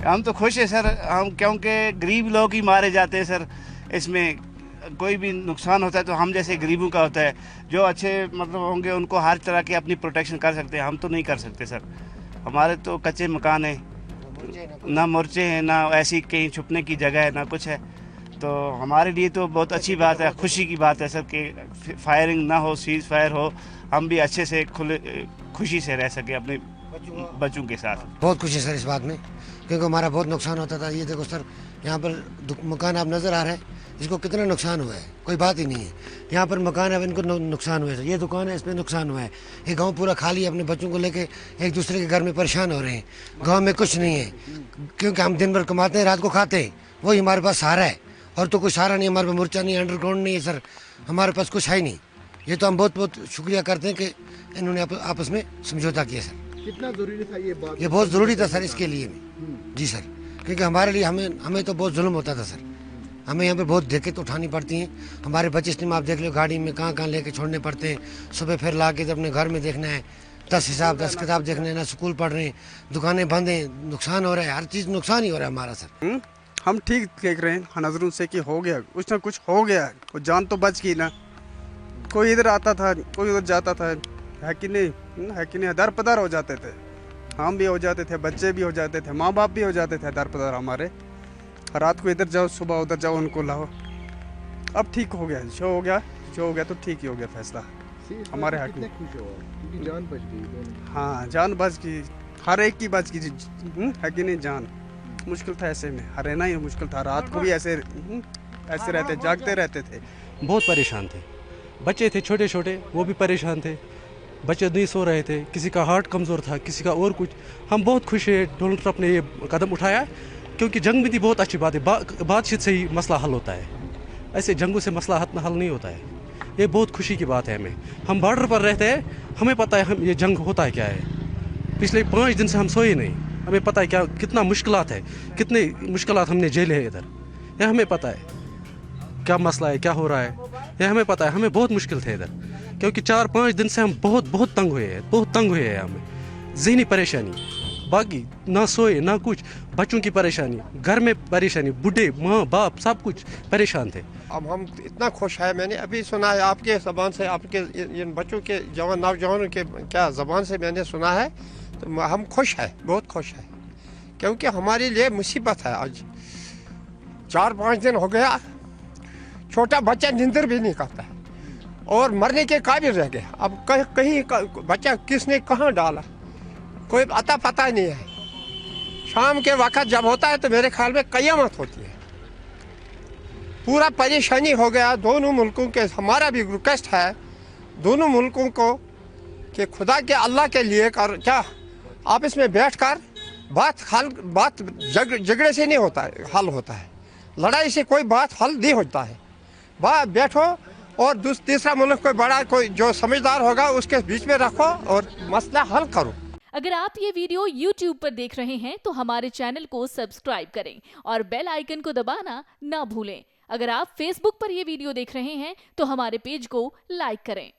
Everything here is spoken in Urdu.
ہم تو خوش ہیں سر، ہم کیونکہ غریب لوگ ہی مارے جاتے ہیں سر، اس میں کوئی بھی نقصان ہوتا ہے تو ہم جیسے غریبوں کا ہوتا ہے، جو اچھے مطلب ہوں گے ان کو ہر طرح کی اپنی پروٹیکشن کر سکتے ہیں، ہم تو نہیں کر سکتے سر، ہمارے تو کچے مکان ہیں، نہ مورچے ہیں، نہ ایسی کہیں چھپنے کی جگہ ہے، نہ کچھ ہے، تو ہمارے لیے تو بہت اچھی بات ہے، خوشی کی بات ہے سر کہ فائرنگ نہ ہو، سیز فائر ہو، ہم بھی اچھے سے خوشی سے رہ سکے اپنے بچوں کے ساتھ. بہت خوشی سر اس بات میں، کیونکہ ہمارا بہت نقصان ہوتا تھا. یہ دیکھو سر یہاں پر مکان آپ نظر آ رہے ہیں، اس کو کتنا نقصان ہوا ہے، کوئی بات ہی نہیں ہے. یہاں پر مکان ہے ان کو نقصان ہوا ہے، یہ دکان ہے اس پہ نقصان ہوا ہے. یہ گاؤں پورا خالی ہے، اپنے بچوں کو لے کے ایک دوسرے کے گھر میں پریشان ہو رہے ہیں. گاؤں میں کچھ نہیں ہے، کیونکہ ہم دن بھر کماتے ہیں، رات کو کھاتے ہیں، وہی ہمارے پاس سہارا ہے. اور تو کوئی سہارا نہیں، ہمارے پاس مورچہ نہیں، انڈر گراؤنڈ نہیں ہے سر، ہمارے پاس کچھ ہے نہیں. یہ تو ہم بہت بہت شکریہ کرتے ہیں کہ انہوں نے آپس میں سمجھوتا کیا سر. کتنا ضروری تھا یہ بات؟ یہ بہت ضروری تھا سر اس کے لیے. جی سر، کیونکہ ہمارے لیے ہمیں تو بہت ظلم ہوتا تھا سر. ہمیں یہاں پہ بہت دقت اٹھانی پڑتی ہیں. ہمارے بچے اس ٹائم آپ دیکھ لو گاڑی میں کہاں کہاں لے کے چھوڑنے پڑتے ہیں. صبح پھر لا کے اپنے گھر میں دیکھنا ہے، 10 حساب 10 کتاب دیکھنا ہے، نہ اسکول پڑھ رہے ہیں، دکانیں بند ہیں، نقصان ہو رہا ہے، ہر چیز نقصان ہی ہو رہا ہے ہمارا سر. ہم ٹھیک دیکھ رہے ہیں نظروں سے کہ ہو گیا کچھ نہ کچھ ہو گیا، جان تو بچ گئی نا. کوئی ادھر آتا تھا، کوئی ادھر جاتا تھا، ہے کہ نہیں، ہے کہ نہیں، در پدر ہو جاتے تھے. ہم بھی ہو جاتے تھے، بچے بھی ہو جاتے تھے، ماں باپ بھی ہو جاتے تھے در پدر ہمارے. رات کو ادھر جاؤ، صبح ادھر جاؤ، ان کو لاؤ. اب ٹھیک ہو گیا، جو ہو گیا تو ٹھیک ہی ہو گیا فیصلہ ہمارے حق میں. جان بچ گئی. ہاں جان بچ گئی، ہر ایک کی بچ گئی، ہے کہ نہیں. جان مشکل تھا ایسے میں، رہنا ہی مشکل تھا. رات کو بھی ایسے رہتے، جاگتے رہتے تھے. بہت پریشان تھے، بچے تھے چھوٹے چھوٹے، وہ بھی پریشان تھے. بچے نہیں سو رہے تھے، کسی کا ہارٹ کمزور تھا، کسی کا اور کچھ. ہم بہت خوش ہیں ڈونلڈ ٹرمپ نے یہ قدم اٹھایا، کیونکہ جنگ بھی تھی. بہت اچھی بات ہے، بات چیت سے ہی مسئلہ حل ہوتا ہے، ایسے جنگوں سے مسئلہ حل نہیں ہوتا ہے. یہ بہت خوشی کی بات ہے ہمیں. ہم بارڈر پر رہتے ہیں، ہمیں پتہ ہے یہ جنگ ہوتا ہے کیا ہے. پچھلے 5 دن سے ہم سوئے نہیں. ہمیں پتہ ہے کتنا مشکلات ہے، کتنے مشکلات ہم نے جھیلے ہیں ادھر. یہ ہمیں پتہ ہے کیا مسئلہ ہے، کیا ہو رہا ہے. یہ ہمیں پتہ ہے، ہمیں بہت مشکل تھے ادھر، کیونکہ 4-5 دن سے ہم بہت تنگ ہوئے ہیں. ہمیں ذہنی پریشانی، باقی نہ سوئے نہ کچھ، بچوں کی پریشانی، گھر میں پریشانی، بوڑھے ماں باپ سب کچھ پریشان تھے. اب ہم اتنا خوش ہیں، میں نے ابھی سنا ہے آپ کے زبان سے، آپ کے ان بچوں کے نوجوانوں کے کیا زبان سے میں نے سنا ہے، تو ہم خوش ہیں، بہت خوش ہیں، کیونکہ ہمارے لیے مصیبت ہے. آج 4-5 دن ہو گیا، چھوٹا بچہ نیندر بھی نہیں کرتا ہے اور مرنے کے قابل رہ گیا. اب کہیں بچہ کس نے کہاں ڈالا کوئی اتا پتہ نہیں ہے. شام کے وقت جب ہوتا ہے تو میرے خیال میں قیامت ہوتی ہے. پورا پریشانی ہو گیا دونوں ملکوں کے. ہمارا بھی ریکویسٹ ہے دونوں ملکوں کو کہ خدا کے اللہ کے لیے کیا آپس میں بیٹھ کر بات جھگڑے سے نہیں ہوتا ہے، حل ہوتا ہے. لڑائی سے کوئی بات حل نہیں ہوتا ہے. بیٹھو اور تیسرا ملک کوئی بڑا کوئی جو سمجھدار ہوگا اس کے بیچ میں رکھو اور مسئلہ حل کرو. اگر آپ یہ ویڈیو YouTube پر دیکھ رہے ہیں تو ہمارے چینل کو سبسکرائب کریں اور بیل آئیکن کو دبانا نہ بھولیں. اگر آپ فیس بک پر یہ ویڈیو دیکھ رہے ہیں تو ہمارے پیج کو لائک کریں.